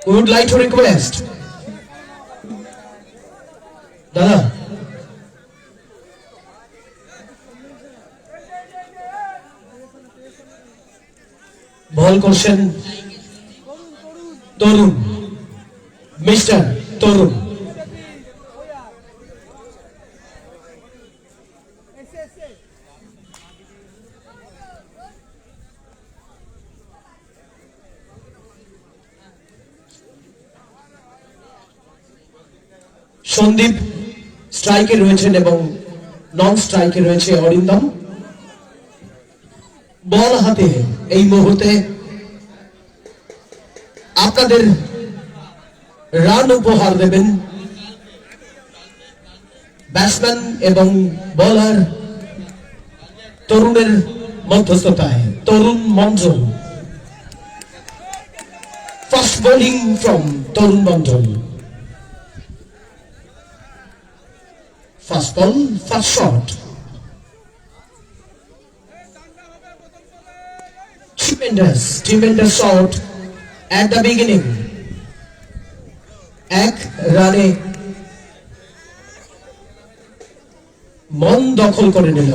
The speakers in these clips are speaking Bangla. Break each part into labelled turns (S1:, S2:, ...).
S1: We would like to request দাদা বল করছেন তরুণ মিস্টার তরুণ সন্দীপ স্ট্রাইকে রয়েছেন এবং নন স্ট্রাইকে রয়েছে অরিন্দম বল হাতে এই মুহূর্তে আপনাদের রান উপহার দেবেন ব্যাটসম্যান এবং বোলার তরুণের মধ্যস্থতায় Tarun Mondal first bowling from Tarun Mondal First ball, first shot. Tremendous shot at the beginning. এক রানে মন দখল করে নিল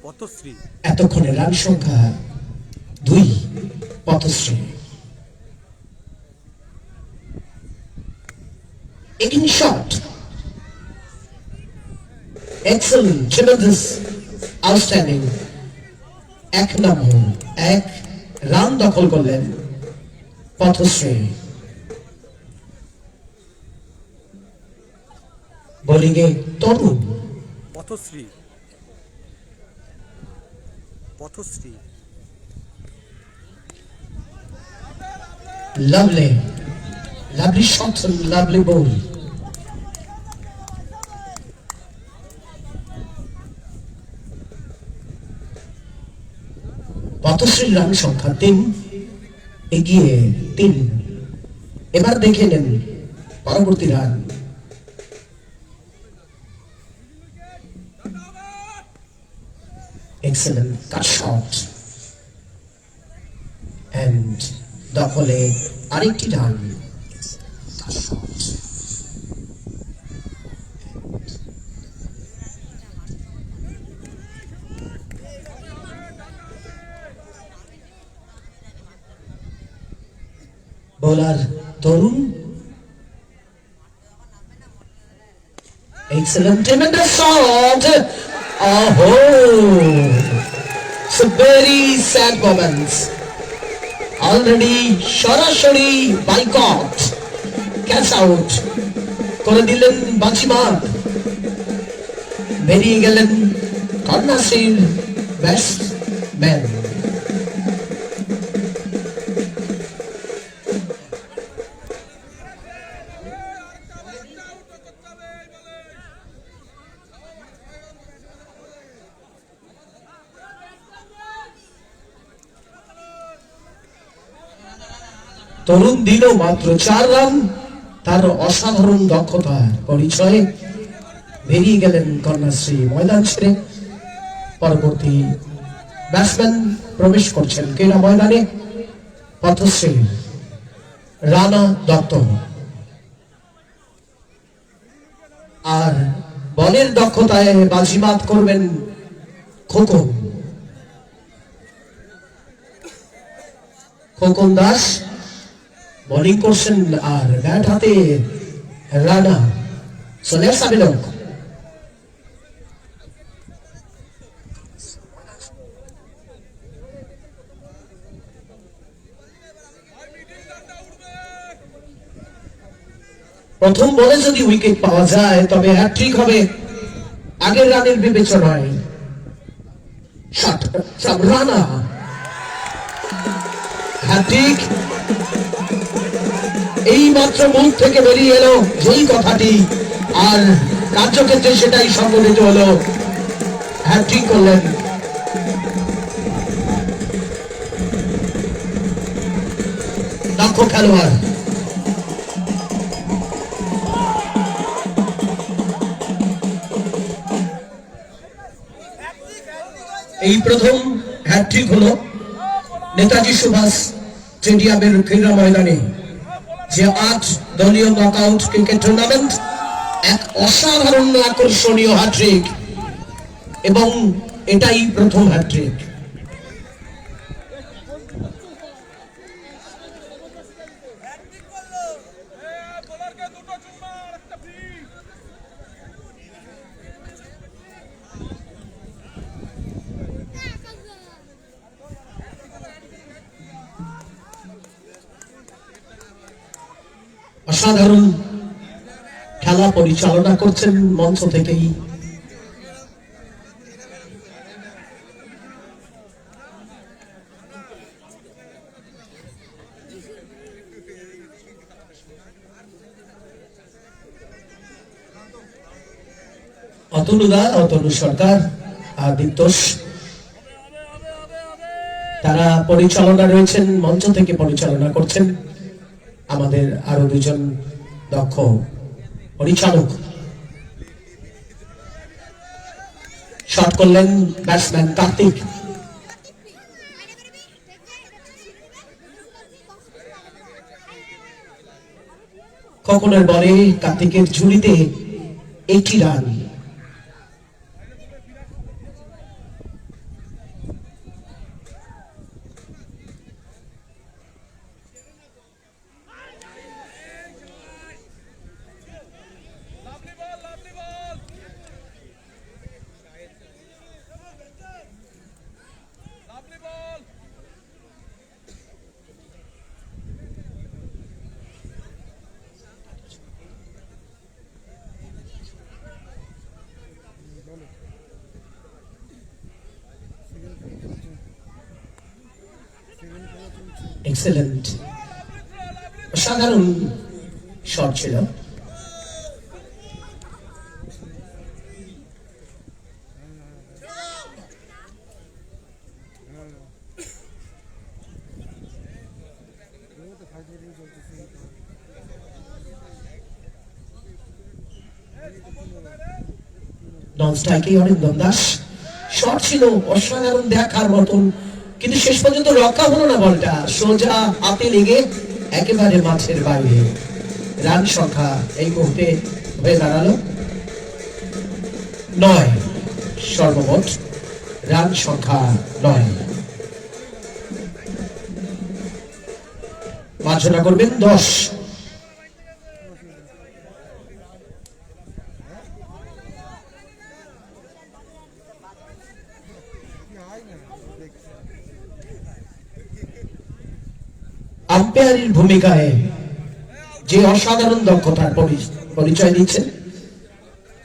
S2: পথশ্রী
S1: এতক্ষণে রান সংখ্যা 2 Pathashree Again shot excellent tremendous outstanding এক নম্বর এক রান দখল করলেন পথশ্রী বোলিংয়ে Tarun
S2: Pathashri Pathashri
S1: lovely shot and lovely ball পথশ্রীর রান সংখ্যা 3 এগিয়ে 3 এবার দেখে নেন পরবর্তী run excellent cut shot and দখলে আরেকটি রান cut shot বোলার Tarun excellent tremendous shot oh it's a very sad moments already সরাসরি boycott catch out করে দিলেন বাজিমাত বেরিয়ে গেলেন কর্নাসির ব্যাটসম্যান তরুণ দিল মাত্র 4 রান তার অসাধারণ দক্ষতার পরিচয়ে বেরিয়ে গেলেন কর্ণাশ্রী ময়দান ছেড়ে পরবর্তী ব্যাটসম্যান প্রবেশ করছেন ক্রীড়া ময়দানে পথশ্রী রানা দত্ত আর বলের দক্ষতায় বাজিমাত করবেন খোকন দাস বোলিং করছেন আর ব্যাট হাতে Rana so let's have a look প্রথম বলে যদি উইকেট পাওয়া যায় তবে হ্যাট্রিক হবে আগের রানের বিবেচনায় শট from রানা হ্যাট্রিক মাত্র মুখ থেকে বেরিয়ে এলো যেই কথাটি, আর কার্যক্ষেত্রে সেটাই সংগঠিত হলো। হ্যাট্রিক করলেন দক্ষ খেলোয়াড়। এই প্রথম হ্যাট্রিক হলো নেতাজি সুভাষ স্টেডিয়ামের ক্রীড়া ময়দানে, যে আজ দলীয় নকআউট ক্রিকেট টুর্নামেন্ট এক অসাধারণ আকর্ষণীয় হ্যাট্রিক, এবং এটাই প্রথম হ্যাট্রিক। অসাধারণ খেলা পরিচালনা করছেন মঞ্চ থেকেই অতনু সরকার আর দীপ্তোষ, তারা পরিচালনা রয়েছেন, মঞ্চ থেকে পরিচালনা করছেন আমাদের আরো দুজন দক্ষ পরিচালক। শট করলেন ব্যাটসম্যান কার্তিক। খোকনের বলে কার্তিকের ঝুলিতে 80 রান। এক্সেলেন্ট, অসাধারণ শট ছিল। নন স্ট্রাইকে অরিন্দম দাস, শট ছিল অসাধারণ দেখার মতন, কিন্তু শেষ পর্যন্ত রক্ষা হলো না, বলটা সোজা হাতে লেগে একেবারে মাঠের বাইরে। রান সংখ্যা এই মুহূর্তে হয়ে দাঁড়ালো 9, সর্বমোট রান সংখ্যা 9। মার্জনা করবেন 10। আম্পায়ারের ভূমিকায় যে অসাধারণ দক্ষতার পরিচয় দিচ্ছেন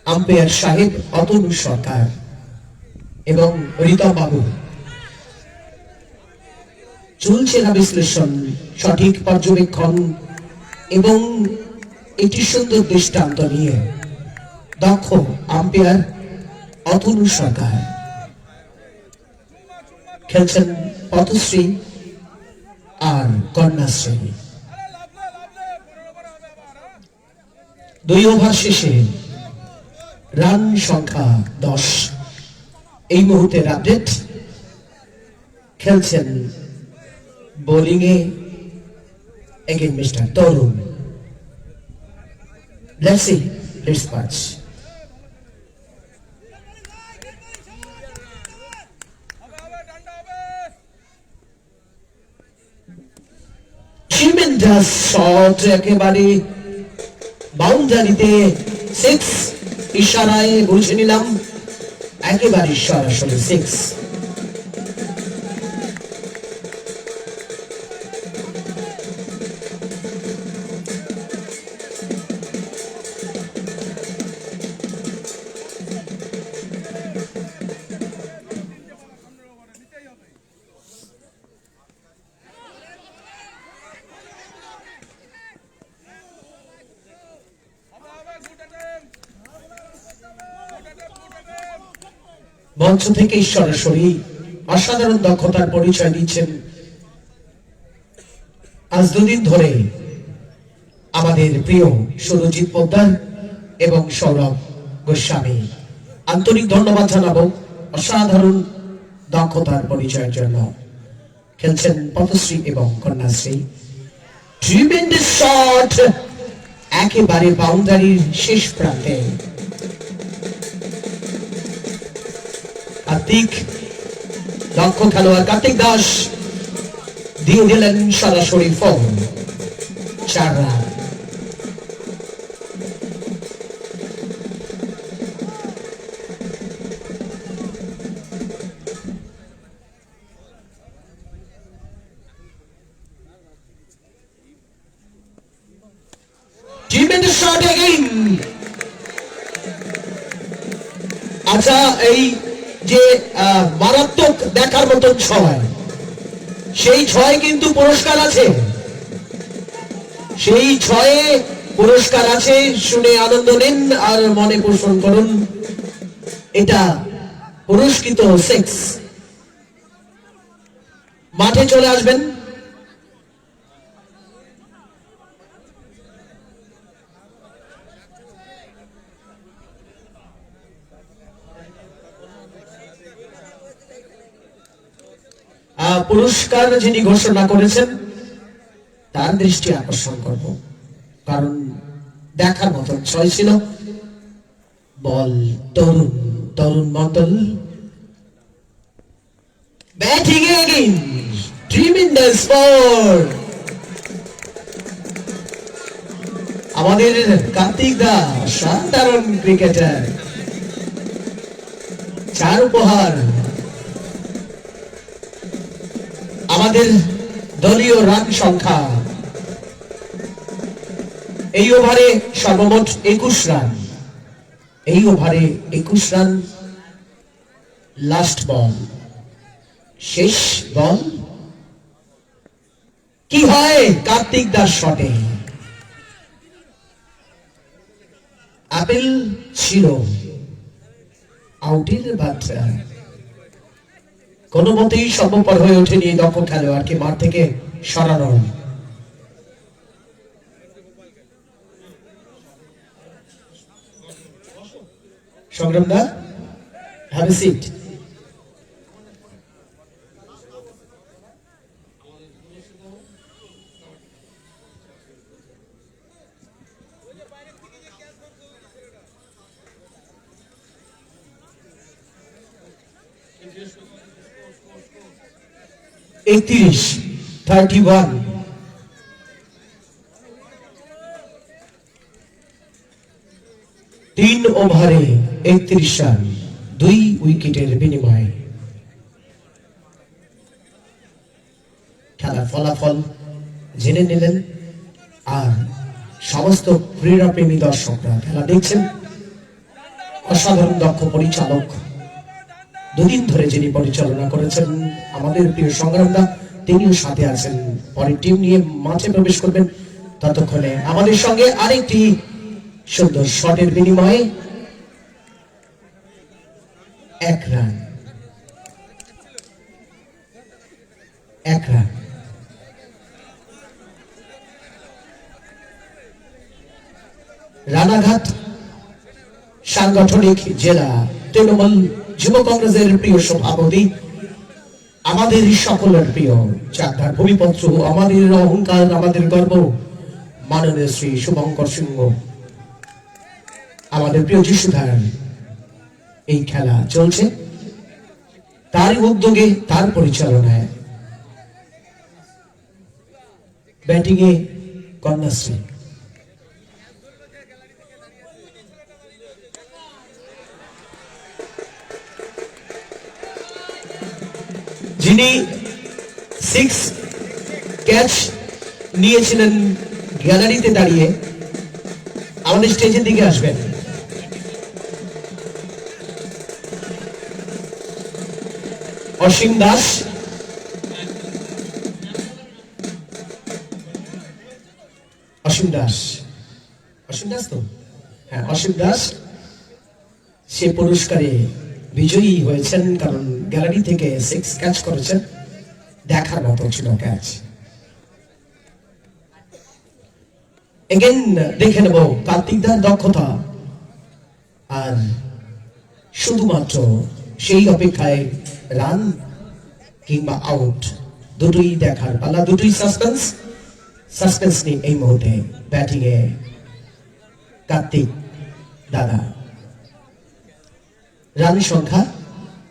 S1: আম্পায়ার সাহেব অতনু সরকার এবং রীতা বাবু। চলছে না বিশ্লেষণ, সঠিক পর্যবেক্ষণ এবং একটি সুন্দর দৃষ্টান্ত নিয়ে দক্ষ আম্পায়ার অতনু সরকার খেলছেন পথশ্রী আর কন্যাশ্রী। 2 ওভার শেষে রান সংখ্যা 10। এই মুহূর্তের আপডেট, খেলছেন বোলিং এ again mister Tarun. Let's see hits পাঁচ। ট্রিমেন্ডাস শট, একেবারে বাউন্ডারিতে 6, ইশারায় বুঝে নিলাম একেবারে সরাসরি 6। মঞ্চ থেকে সরাসরি অসাধারণ দক্ষতার পরিচয় দিচ্ছেন আজ দুদিন ধরে আমাদের প্রিয় সুরজিৎ পোদ্দার এবং সৌরভ গোস্বামী। আন্তরিক ধন্যবাদ জানাবো অসাধারণ দক্ষতার পরিচয়ের জন্য। খেলছেন পথশ্রী এবং কন্যাশ্রী। ট্রিমেন্ডাস শট, একেবারে বাউন্ডারির শেষ প্রান্তে। কার্তিক, দক্ষ খেলোয়াড় কার্তিক দাস দিয়ে দিলেন সরাসরি phone, 4 run. Tremendous shot again. আচ্ছা, এই যে মারাত্মক দেখার মতন ছয়, সেই ছয় কিন্তু পুরস্কার আছে, সেই ছয়ে পুরস্কার আছে। শুনে আনন্দ নিন আর মনে পোষণ করুন, এটা পুরস্কৃত 6। মাঠে চলে আসবেন। পুরস্কার যিনি ঘোষণা করেছেন তার দৃষ্টি আকর্ষণ করব, কারণ দেখার মতন ছয় ছিল। Ball Tarun Tarun Mondal, batting again, tremendous four. আমাদের কার্তিক দাস সাধারণ ক্রিকেটার, 4 উপহার। আমাদের দলীয় রান সংখ্যা এই ওভারে সর্বমোট 21 রান। এই ওভারে 21 রান। লাস্ট বল, শেষ বল। কি হয় কার্তিক দাস শটে? আপেল ছিল আউটের বাচ্চা, কোনো মতেই সম্ভবপর হয়ে ওঠেনি এই দক্ষ খেলোয়াড়কে মাঠ থেকে সরানো। সংগ্রাম দা, হ্যাভ এ সিট। একত্রিশ 31। তিন ওভারে 31 রান, 2 উইকেটের বিনিময়ে। খেলার ফলাফল জেনে নিলেন, আর সমস্ত ক্রীড়াপ্রেমী দর্শকরা খেলা দেখছেন। অসাধারণ দক্ষ পরিচালক, দুদিন ধরে যিনি পরিচালনা করেছেন আমাদের প্রিয় সংগ্রামদা, তিনিও সাথে আছেন। পরের টিম নিয়ে মাঠে প্রবেশ করবেন। ততক্ষণে আমাদের সঙ্গে আরেকটি সুন্দর শটের বিনিময়ে 1 রান, 1 রান। রানাঘাট সাংগঠনিক জেলা তৃণমূল যুব কংগ্রেসের প্রিয় সভাপতি, আমাদের সকলের প্রিয় চাকদার ভূমিপত্র, আমাদের অহংকার, আমাদের গর্ব, মাননীয় শ্রী শুভঙ্কর সিংহ, আমাদের প্রিয় যিশুধার। এই খেলা চলছে তার উদ্যোগে, তার পরিচালনায়। ব্যাটিংয়ে কন্যাশ্রী, যিনি 6 ক্যাচ নিয়েছিলেন গ্যালারিতে দাঁড়িয়ে, আমাদের স্টেজের দিকে আসবেন। অসীম দাস, অসীম দাস, অসীম দাস তো, হ্যাঁ অসীম দাস সে পুরস্কারে বিজয়ী হয়েছেন, কারণ গ্যালারি থেকে 6 ক্যাচ করেছেন। দেখার মতো ছিল ক্যাচ। এগেন দেখে নেব কার্তিকদার দক্ষতা, আর শুধুমাত্র সেই অপেক্ষায় রান কিংবা আউট দুটোই দেখার পালা, দুটোই সাসপেন্স নেই এই মুহূর্তে ব্যাটিং এ কার্তিক দাদা। রান সংখ্যা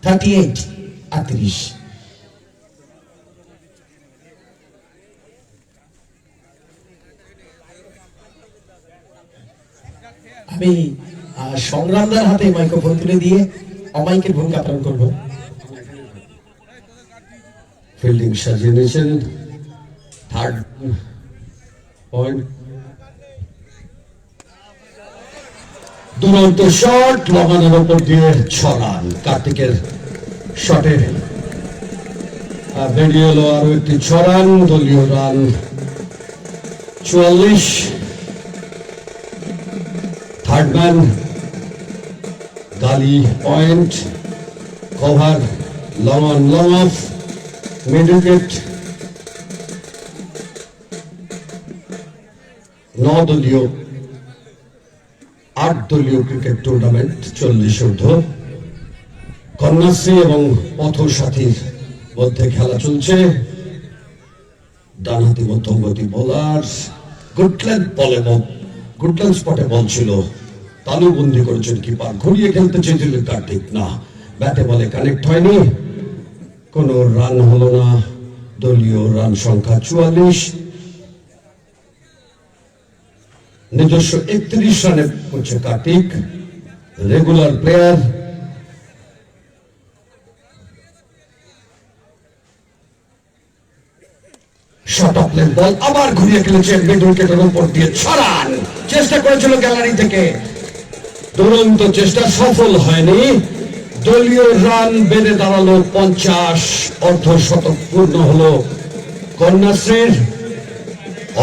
S1: 38-38। আমি সংগ্রামদার হাতে মাইক্রোফোন তুলে দিয়ে অমাইকের ভূমিকা পালন করব।
S3: ফিল্ডিং সাজিয়ে নিয়েছেন, থার্ড পয়েন্ট, দুরন্ত শট, লগানের ওপর দিয়ে 6 রান। কার্তিকের শটে বেরিয়ে এলো আরো একটি 6 রান, দলীয় রান 44। থার্ড ম্যান গালি point, cover long on long of, mid wicket. 9 দলীয় 8 দলীয় ক্রিকেট টুর্নামেন্ট 40 ঊর্ধ্ব। কন্যাশ্রী এবং পথসাথীর মধ্যে খেলা চলছে। ডানহাতি মধ্যম গতি বোলার, গুডল্যান্ড স্পটে বল ছিল, তালুবন্দি করেছেন কিপার, ঘুরিয়ে খেলতে চেয়েছিলেন কার্তিক, না, ব্যাটে বলে কানেক্ট হয়নি, কোন রান হলো না। দলীয় রান সংখ্যা 44। নিজস্ব 31 রানে করছে Kartik, regular player. Short of length ball, আবার ঘুরিয়ে খেলেছেন মিড উইকেটের উপর দিয়ে 6 রান। চেষ্টা করেছিল গ্যালারি থেকে, দুরন্ত চেষ্টা সফল হয়নি। দলীয় রান বেড়ে দাঁড়ালো 50, অর্ধশতক পূর্ণ হলো কন্যাশ্রীর।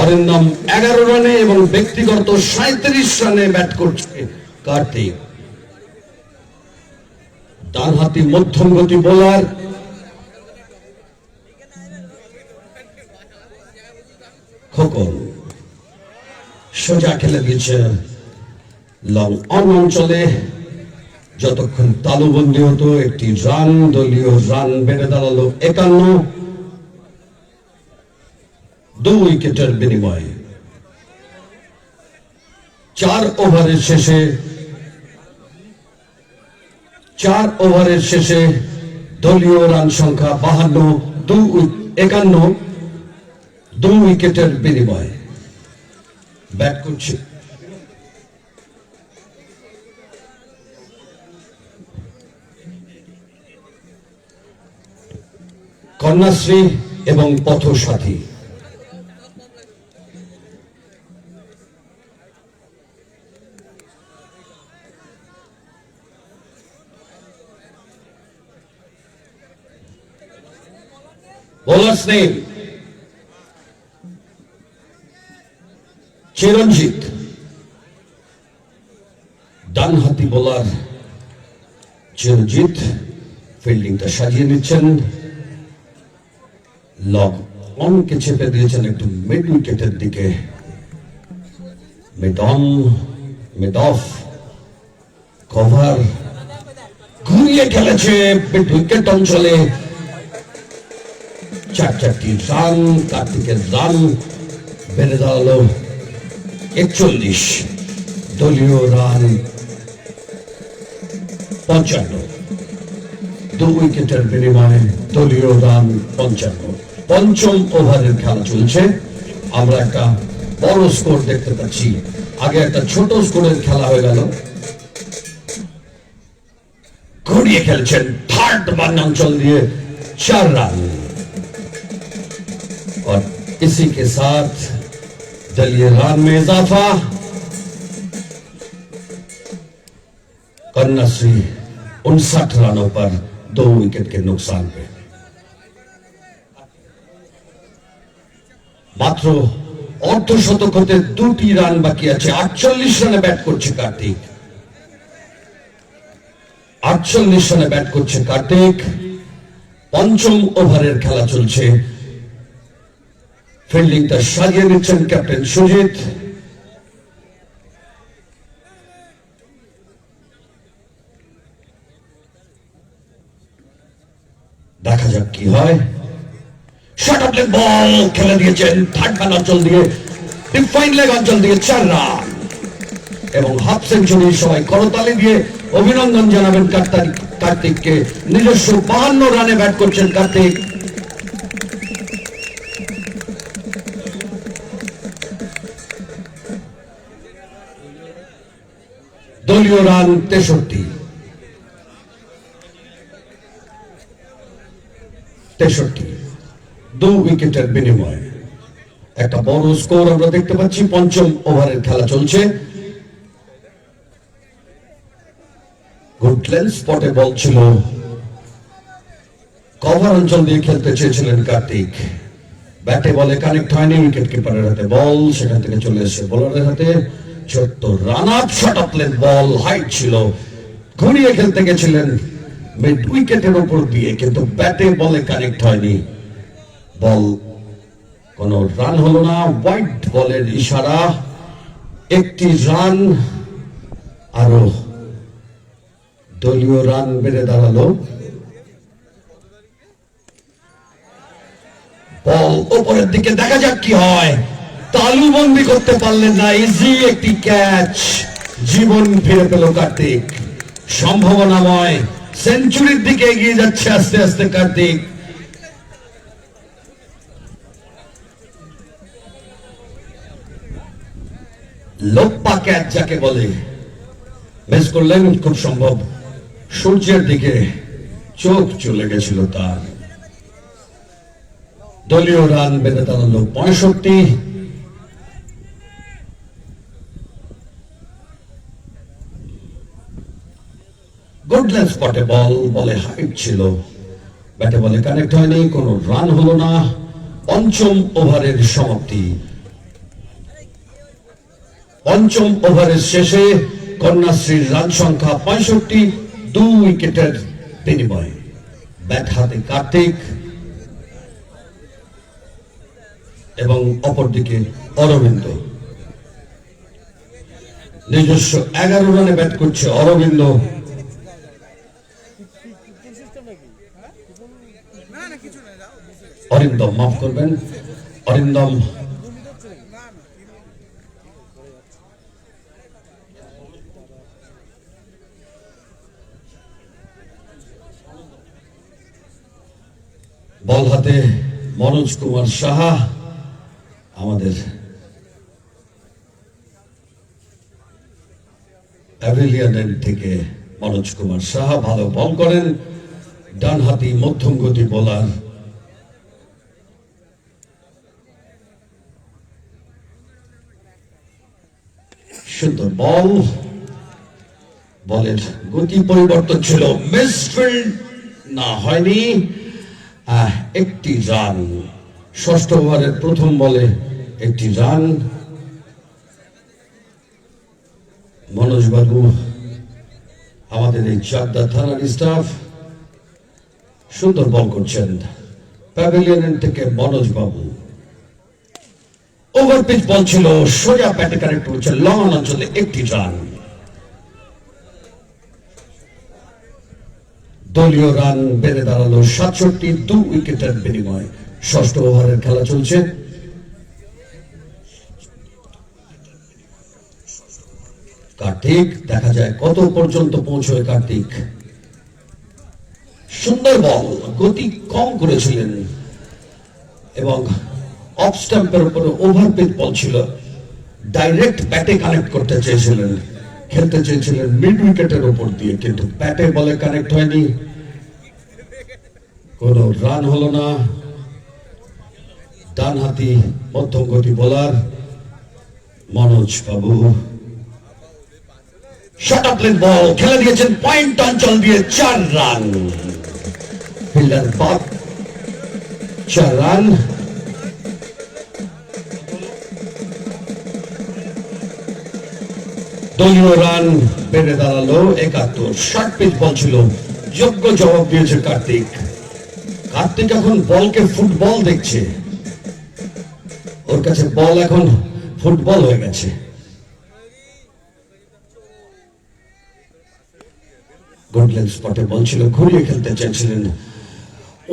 S3: অরিন্দম 11 রানে এবং ব্যক্তিগত 37 রানে ব্যাট করছে কার্তিক। ডানহাতি মধ্যম গতি বোলার, খোকন সোজা খেলে দিয়েছে লং অন অঞ্চলে। যতক্ষণ তালুবন্দি হতো একটি রান, দলীয় রান বেড়ে দাঁড়ালো 51, 2 উইকেটের বিনিময়ে। 4 ওভারের শেষে দলীয় রান সংখ্যা 51, 2 উইকেটের বিনিময়ে। ব্যাট করছে কন্যাশ্রী এবং পথসাথী। বোলার্স নেম চিরঞ্জিত, ডানহাতি বোলার চিরঞ্জিত ফিল্ডিংটা সাজিয়ে নিচ্ছেন, লং অনকে চেপে দিয়েছেন একটু মিড উইকেটের দিকে। Mid on, mid of, cover, ঘুরিয়ে খেলেছে মিড উইকেট অঞ্চলে। 4টি রান, কার্তিকের রান বেড়ে দাঁড়ালো 41, দলীয় রান 55, 2 উইকেটের বিনিময়ে দলীয় রান 55। পঞ্চম ওভারের খেলা চলছে। আমরা একটা বড় স্কোর দেখতে পাচ্ছি, আগে একটা ছোট স্কোরের খেলা হয়ে গেল। ঘুরিয়ে খেলছেন থার্ড মান অঞ্চল দিয়ে 4 রান। और इसी के साथ दलीय रान में इजाफा। कन्याश्री 59 रनों पर 2 विकेट के नुकसान पे। মাত্র অর্ধশতক হতে 2টি রান বাকি আছে। 48 রানে ব্যাট করছে কার্তিক। 48 রানে ব্যাট করছে কার্তিক। পঞ্চম ওভারের খেলা চলছে। ফিল্ডিংটা সাজিয়ে দিচ্ছেন ক্যাপ্টেন সুজিত। দেখা যাক কি হয়। শর্ট অফ লেগ বল খেলে দিয়েছেন থার্ড ম্যান অঞ্চল দিয়ে, ডিফাইন লেগ অঞ্চল দিয়ে 4 রান এবং হাফ সেঞ্চুরি। সবাই করতালি দিয়ে অভিনন্দন জানাবেন কার্তিককে। নিজস্ব 52 রানে ব্যাট করছেন কার্তিক। দলীয় রান 63। দু উইকেটের বিনিময়ে একটা বড় স্কোর আমরা দেখতে পাচ্ছি। পঞ্চম ওভারের খেলা চলছে। গুডল্যান্ড স্পটে বল ছিল, কভার অঞ্চল দিয়ে খেলতে চেয়েছিলেন কার্তিক। ব্যাটে বলে কানেক্ট হয়নি, উইকেট কিপারের হাতে বল, সেখান থেকে চলে এসে বোলারের হাতে। ছোট্ট run up, short of leg ball, height ছিল, ঘুরিয়ে খেলতে গেছিলেন মিড উইকেটের উপর দিয়ে, কিন্তু ব্যাটে বলে কানেক্ট হয়নি। বল কোন রান হলো না। হোয়াইট বলের ইশারা, একটি রান, আরো দলীয় রান বেড়ে দাঁড়ালো। বল উপরের দিকে, দেখা যাক কি হয়। তালুবন্দি করতে পারলেন না, ইজি একটি ক্যাচ। জীবন ফিরে পেল কার্তিক। সম্ভাবনাময় সেঞ্চুরির দিকে এগিয়ে যাচ্ছে আস্তে আস্তে কার্তিক। লোপ্পা ক্যাচ যাকে বলে, মিস করলেন। খুব সম্ভব সূর্যের দিকে চোখ চলে গেছিল তার। দলীয় রান বেড়ে দাঁড়ালো 65। গুডল্যান্ড স্পটে বল, বলে হাইট ছিল, ব্যাটে বলে কানেক্ট হয়নি, কোন রান হলো না। পঞ্চম ওভারের সমাপ্তি। পঞ্চম ওভারের শেষে কন্যাশ্রীর রান সংখ্যা 65, 2 উইকেটের বিনিময়ে। ব্যাট হাতে কার্তিক এবং অপরদিকে অরবিন্দ। নিজস্ব 11 রানে ব্যাট করছে অরবিন্দ। অরিন্দম, মাফ করবেন, অরিন্দম বল হাতে মনোজ কুমার সাহা, আমাদের প্যাভিলিয়নের থেকে মনোজ কুমার সাহা ভালো বল করেন। ডানহাতি মধ্যম গতি বোলার। সুন্দর বল, বলের গতি পরিবর্তন ছিল, মিসফিল্ড না, হয়নি। একটি রান। ষষ্ঠ ওভারের প্রথম বলে একটি রান। মনোজ বাবু, আমাদের এই চাকদা থানার স্টাফ, সুন্দর বল করছেন। প্যাভিলিয়ন থেকে মনোজ বাবু। ওভার পিচ বল ছিল, সোজা ব্যাটে কানেক্ট করছে, লং অঞ্চলে একটি রান। দলীয় রান বেড়ে দাঁড়ালো 67, 2 উইকেটের বিনিময়ে। ষষ্ঠ ওভারের খেলা চলছে। কার্তিক, দেখা যায় কত পর্যন্ত পৌঁছয় কার্তিক। সুন্দর বল, গতি কম করেছিলেন এবং অফ স্টাম্পের উপরে ওভার পিচ বল ছিল, ডাইরেক্ট ব্যাটে কানেক্ট করতে চেয়েছিলেন, খেলতে চেয়েছিলেন মিড উইকেটের উপর দিয়ে, কিন্তু ব্যাটে বলে কানেক্ট হয়নি, কোন রান হলো না। ডানহাতি মধ্যম গতি bowler Manoj Babu. Short of leg বল খেলে দিয়েছেন পয়েন্ট অঞ্চল দিয়ে, 4 রান। ফিল্ডার বাদ, 4 রান। দলীয় রান বেড়ে দাঁড়ালো 71। শর্ট পিচ বল ছিল, যোগ্য জবাব দিয়েছে কার্তিক। কার্তিক এখন বলকে ফুটবল দেখছে, ওর কাছে বল এখন ফুটবল হয়ে গেছে। গুডল্যান্ড স্পটে বল ছিল, ঘুরিয়ে খেলতে চাইছিলেন,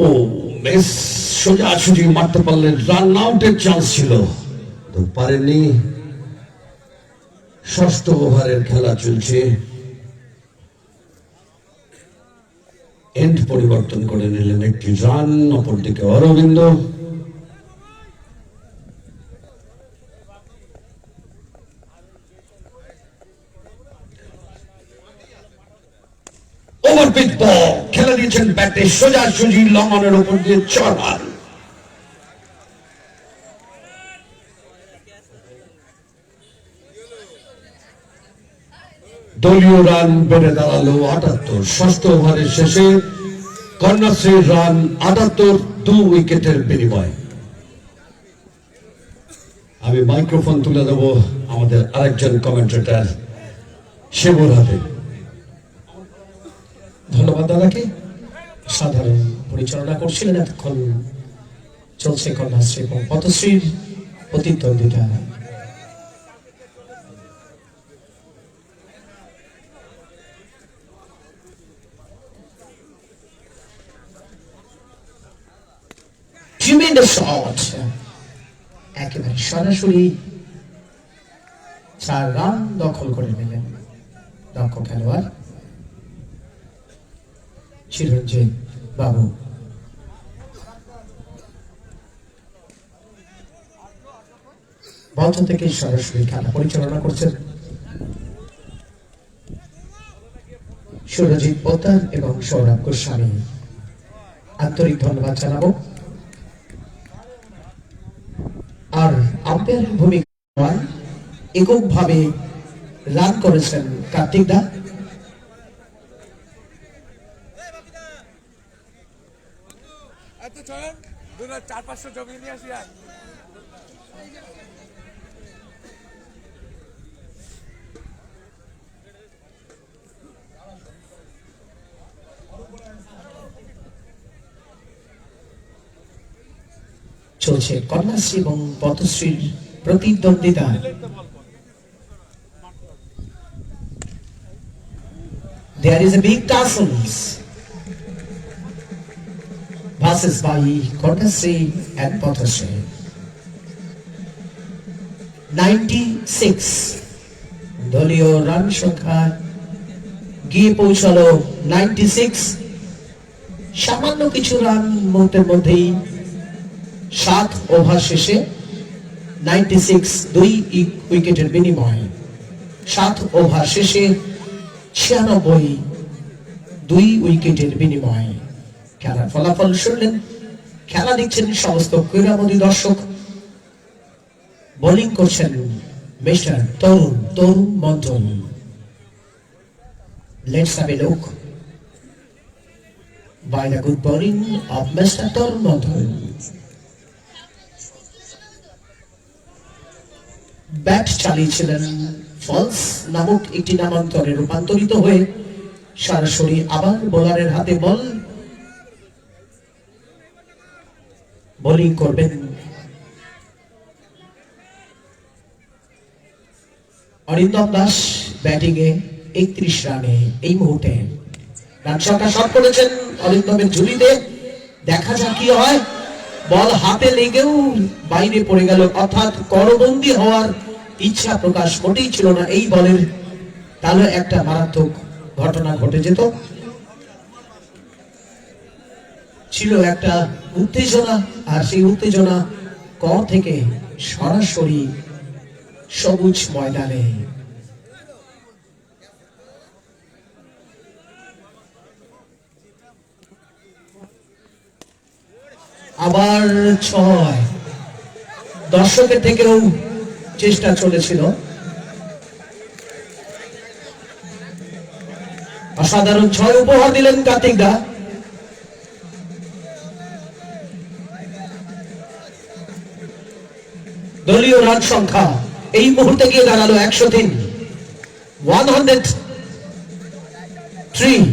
S3: ও বেশ সোজাসুজি মারতে পারলেন, রান আউটের চান্স ছিল, তো পারেননি। ষষ্ঠ ওভারের খেলা চলছে, এন্ড পরিবর্তন করে নিলেন একটি রান, অপরদিকে অরবিন্দ। ওভারপিচ বল খেলে দিয়েছেন ব্যাটে সোজাসুজি লং অনের উপর দিয়ে 6 রান। দলীয় রান বেড়ে দাঁড়ালো 78। ষষ্ঠ ওভারের শেষে কন্যাশ্রীর রান 78, 2 উইকেটের বিনিময়। আমি মাইক্রোফোন তুলে দেব আমাদের আরেকজন কমেন্টেটর শিবুর হাতে।
S1: ধন্যবাদ দাদাকে, সাধারণ পরিচালনা করছিলেন। এতক্ষণ চলছে কন্যাশ্রী এবং পথশ্রীর প্রতিদ্বন্দ্বিতা। Tremendous shot, একেবারে সরাসরি 4 রান দখল করে নিলেন দক্ষ খেলোয়াড় চিরঞ্জিত বাবু। মঞ্চ থেকে সরাসরি খেলা পরিচালনা করছেন সুরজিৎ পোদ্দার এবং সৌরভ গোস্বামী। আন্তরিক ধন্যবাদ জানাবো। আর আম্পায়ারের ভূমিকা এককভাবে রান করেছেন কার্তিক দা। চলছে কন্যাশ্রী এবং পথশ্রীর প্রতিদ্বন্দ্বিতা। There is a big tussles passes by Kondasri and Pothasri. 96 দলীয় রান সংখ্যা গিয়ে পৌঁছালো 96। সামান্য কিছু রান মুহূর্তের মধ্যেই 7 ওভার শেষে 96, 2 উইকেটের বিনিময়ে 7 ওভার শেষে 96, 2 উইকেটের বিনিময়ে। খেলার ফলাফল শুনলেন, খেলা দেখছেন সমস্ত ক্রীড়ামোদী দর্শক। বোলিং করছেন mister Tarun Mondal. Let's have a look by the good bowling of Mr. Tarun Mondal. Bat চালিয়েছিলেন ফলস নামক একটি নামান্তরে রূপান্তরিত হয়ে সরাসরি আবার বোলারের হাতে বল। বোলিং করবেন অরিন্দম দাস, ব্যাটিং এ 31 রানে এই মুহূর্তে। রান সংখ্যা শট করেছেন অরিন্দমের ঝুলিতে, দেখা যাক কি হয়। বল হাতে লেগেও বাইরে পড়ে গেল, অর্থাৎ করবন্দি হওয়ার ইচ্ছা প্রকাশ মোটেই ছিল না এই বলের, তাহলে একটা মারাত্মক ঘটনা ঘটে যেত। ছিল একটা উত্তেজনা, আর সেই উত্তেজনা ক থেকে সরাসরি সবুজ ময়দানে। আবার 6, দর্শকের থেকেও চেষ্টা চলেছিল। অসাধারণ 6 উপহার দিলেন কার্তিক দা। দলীয় রান সংখ্যা এই মুহূর্তে গিয়ে দাঁড়ালো 103। 103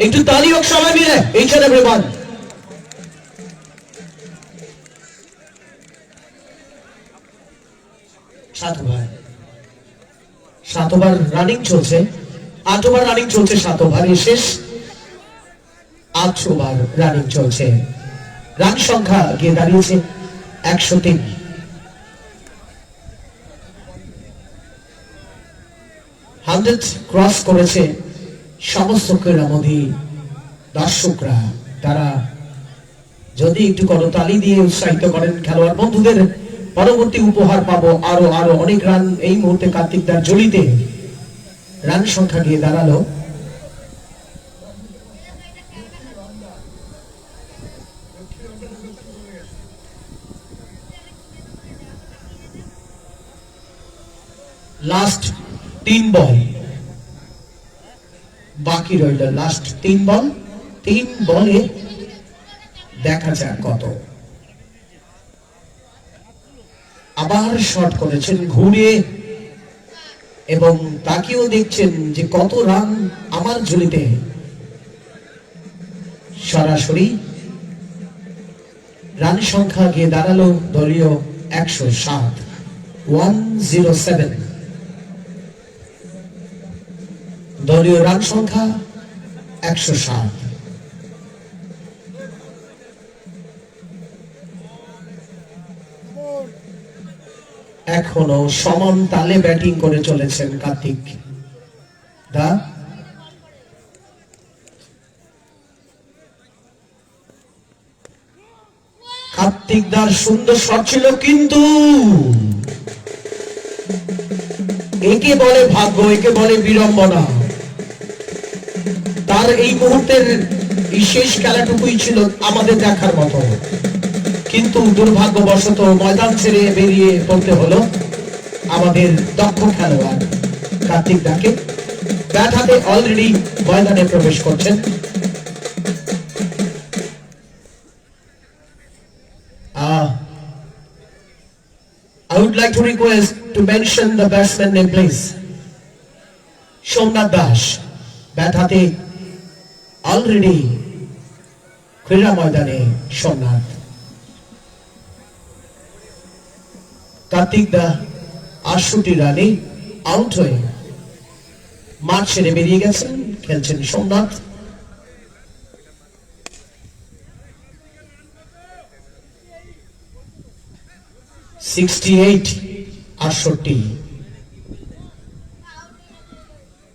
S1: একটু তালি হোক সবাই মিলে each and everyone সাত ওভার রানিং চলছে 8 ওভার রানিং চলছে 7 ওভারে শেষ 8 ওভার রানিং চলছে রান সংখ্যা গিয়ে দাঁড়িয়েছে 103 100 ক্রস করেছে সমস্ত ক্রীড়ামোদী দর্শকরা তারা যদি একটু করতালি দিয়ে উৎসাহিত করেন খেলোয়াড় বন্ধুদের পরবর্তী উপহার পাবো আরো আরো অনেক রান এই মুহূর্তে কার্তিক দার জলিতে রান সংখ্যা গিয়ে দাঁড়ালো লাস্ট 3 বল বাকি রইল লাস্ট 3 বল 3 বলে দেখা যাক কত আবার শট করেছেন ঘুরে এবং তাকেও দেখছেন যে কত রান আমার ঝুলিতে সরাসরি রান সংখ্যা গিয়ে দাঁড়ালো দলীয় 107 107 দলীয় রান সংখ্যা 107 এখনো সমান তালে ব্যাটিং করে চলেছেন কার্তিক দা কার্তিক দার সুন্দর শট ছিল কিন্তু একে বলে ভাগ্য একে বলে বিড়ম্বনা তার এই মুহূর্তের এই শেষ খেলাটুকুই ছিল আমাদের দেখার মতো কিন্তু দুর্ভাগ্যবশত ময়দান ছেড়ে বেরিয়ে পড়তে হলো আমাদের দক্ষ খেলোয়াড় কার্তিক দাকে ব্যাট হাতে অলরেডি ময়দানে প্রবেশ করছেন I would like to request to mention the batsman name please Somnath Das bat হাতে অলরেডি ক্রীড়া ময়দানে সোমনাথ কার্তিক দা 68 রানে আউট হয়ে মাঠ ছেড়ে বেরিয়ে গেছেন খেলছেন সোমনাথ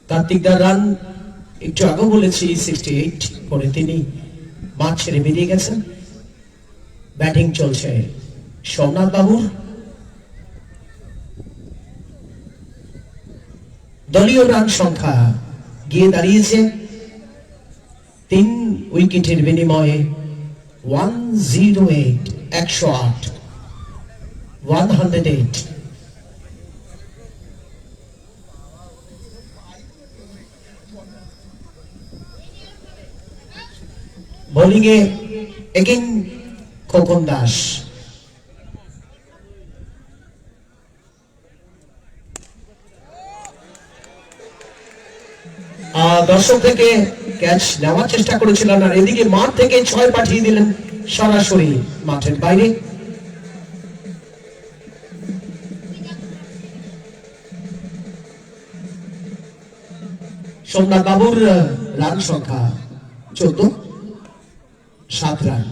S1: কার্তিক দার রান একটু আগে বলেছি 68 পরে তিনি মাঠ ছেড়ে বেরিয়ে গেছেন ব্যাটিং চলছে সোমনাথ বাবুর দলীয় রান সংখ্যা গিয়ে দাঁড়িয়েছে 3 উইকেটের বিনিময়ে 108 108 বোলিং এ এগেইন খোকন দাস দর্শক থেকে ক্যাচ নেওয়ার চেষ্টা করেছিলেন আর এদিকে মাঠ থেকে 6 পাঠিয়ে দিলেন সরাসরি মাঠের বাইরে সোমনাথ বাবুর রান সংখ্যা 14 7 রান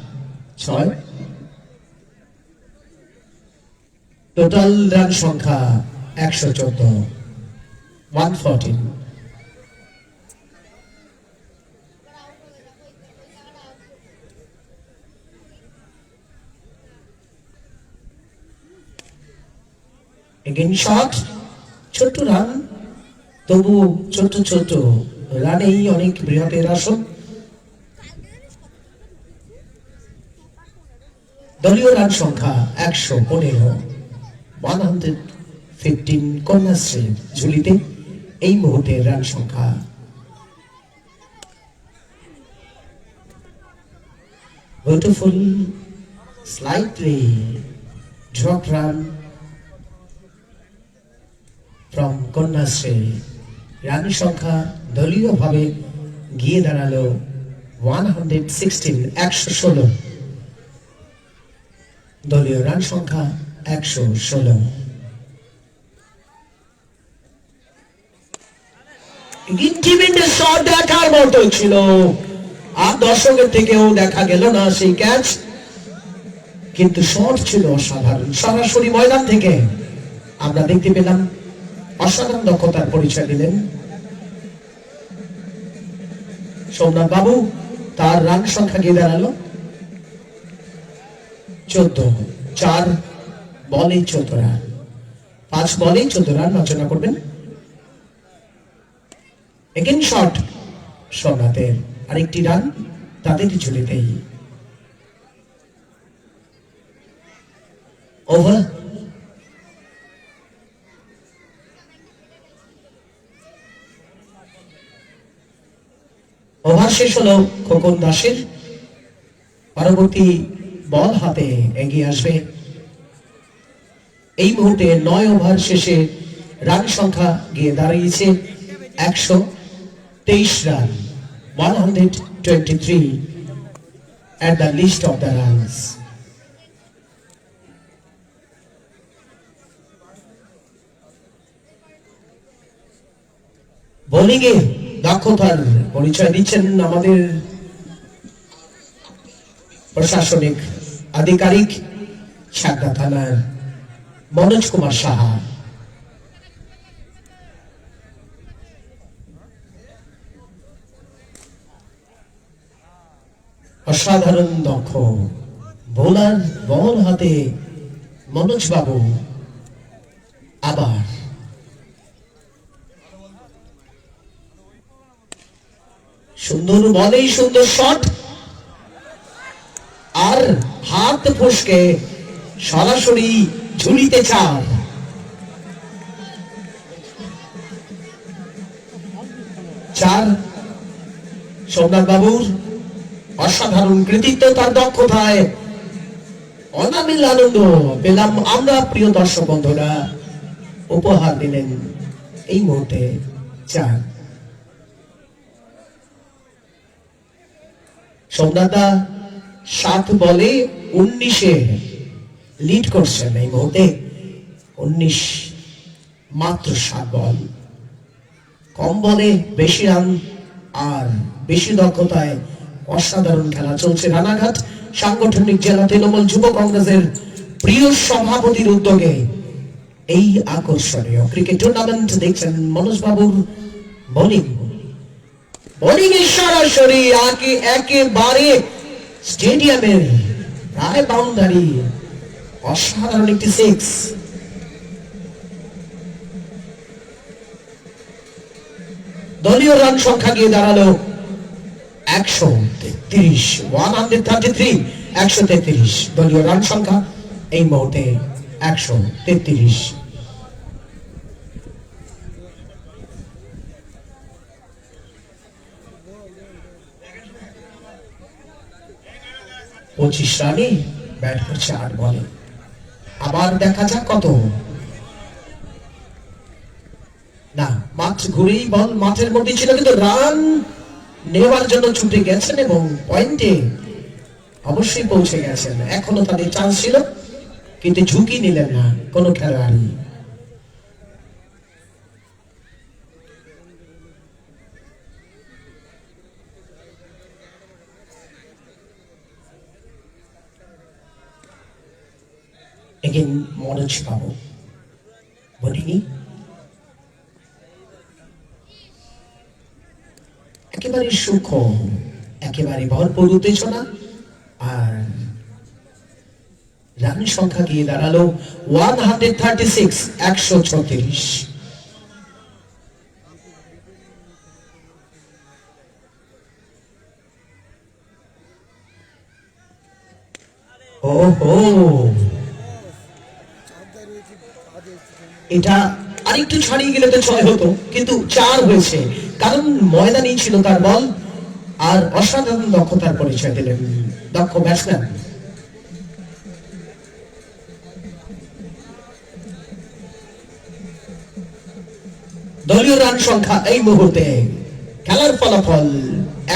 S1: 6 টোটাল রান সংখ্যা 114 114 এগেইন শট ছোট রান তবু ছোট ছোট রানেই অনেক বৃহতের আসন দলীয় রান সংখ্যা 115 115 কন্যাশ্রী ঝুলিতে এই মুহূর্তে রান সংখ্যা beautiful slightly drop run from Konnasri run সংখ্যা দলীয়ভাবে গিয়ে দাঁড়ালো 116, 116। দলীয় রান সংখ্যা 116। ইন্টিমেন্টের শট দেখার মতো ছিল, আর দর্শকের থেকেও দেখা গেল না সেই ক্যাচ, কিন্তু শট ছিল অসাধারণ। সরাসরি ময়দান থেকে আমরা দেখতে পেলাম অসাধারণ দক্ষতার পরিচয় দিলেন সোমনাথ বাবু। তার রান সংখ্যা গিয়ে দাঁড়ালো 14, 4 বলে 14 রান, 5 বলে 14 রান রচনা করবেন। এগেন শট সোমনাথের, আরেকটি রান তাদের ঝুলিতেই। ওভার। ওভার শেষ হলো খোকন দাসের। পরবর্তী বল হাতে এগিয়ে আসবে। এই মুহূর্তে 9 ওভার শেষে রান সংখ্যা গিয়ে দাঁড়িয়েছে 123 run, 123 at the list of the runs. বোলিংয়ে দক্ষতার পরিচয় দিচ্ছেন আমাদের প্রশাসনিক আধিকারিক ছাগড়া থানার মনোজ কুমার সাহা। অসাধারণ দক্ষ বোলার, বল হাতে মনোজ বাবু। আবার সুন্দর বলেই সুন্দর শট, আর হাত ফসকে সরাসরি ঝুলিতে 4। সোমনাথ বাবুর অসাধারণ কৃতিত্ব, তার দক্ষতায় অনাবিল আনন্দ পেলাম আমরা। প্রিয় দর্শক বন্ধুরা, উপহার দিলেন এই মুহূর্তে 4। সোমনাথা 7 বলে 19-এ লিড করছেন এই মুহূর্তে। 19 মাত্র 7 বল, কম বলে বেশি রান আর বেশি দক্ষতায় অসাধারণ খেলা চলছে রানাঘাট সাংগঠনিক জেলা তৃণমূল যুব কংগ্রেসের প্রিয় সভাপতির উদ্যোগে এই আকর্ষণীয় ক্রিকেট টুর্নামেন্ট দেখছেন মনোজ বাবুর বোলিং। বোলিং এর সরাসরি একেবারে স্টেডিয়ামের প্রায় বাউন্ডারি, অসাধারণ একটি 6। দলীয় রান সংখ্যা গিয়ে দাঁড়ালো 133, 133, 133। দলীয় রান সংখ্যা এই মুহূর্তে 133। পঁচিশ রানে ব্যাট করছে 8 বলে। আবার দেখা যাক কত। না, মাঠ ঘুরেই বল মাঠের মধ্যে ছিল, কিন্তু রান নেওয়ার জন্য ছুটে গেছেন এবং পয়েন্টে অবশ্যই পৌঁছে গেছেন। এখনো তাদের চান্স ছিল, কিন্তু ঝুঁকি নিলেন না কোনো খেলোয়াড়ই। Again, Manoj Babu. Bodini. একেবারে সূক্ষ্ম, একেবারে ভরপুর উত্তেজনা, আর রান সংখ্যা গিয়ে দাঁড়ালো 136, 136। ওহো, এটা আরেকটু ছাড়িয়ে গেলে তো 6 হতো, কিন্তু 4 হয়েছে, কারণ ময়দানেই ছিল তার বল, আর অসাধারণ দক্ষতার পরিচয় দিলেন দক্ষ ব্যাটসম্যান। দলীয় রান সংখ্যা এই মুহূর্তে খেলার ফলাফল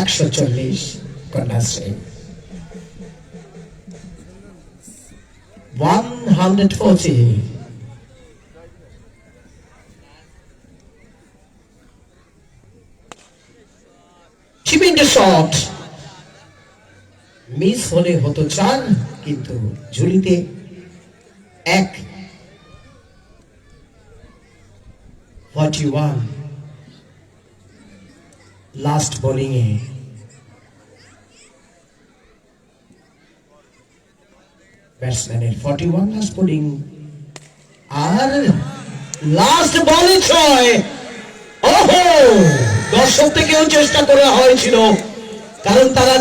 S1: 140 Kanyashree 140। Chipping the shot miss হলে হতো 4, কিন্তু ঝুলিতে 1। 41 লাস্ট বোলিং এ ব্যাটসম্যানের 41 লাস্ট বোলিং, আর লাস্ট বলে 6। ওহো, দর্শক থেকেও চেষ্টা করা হয়েছিল, কারণ তারা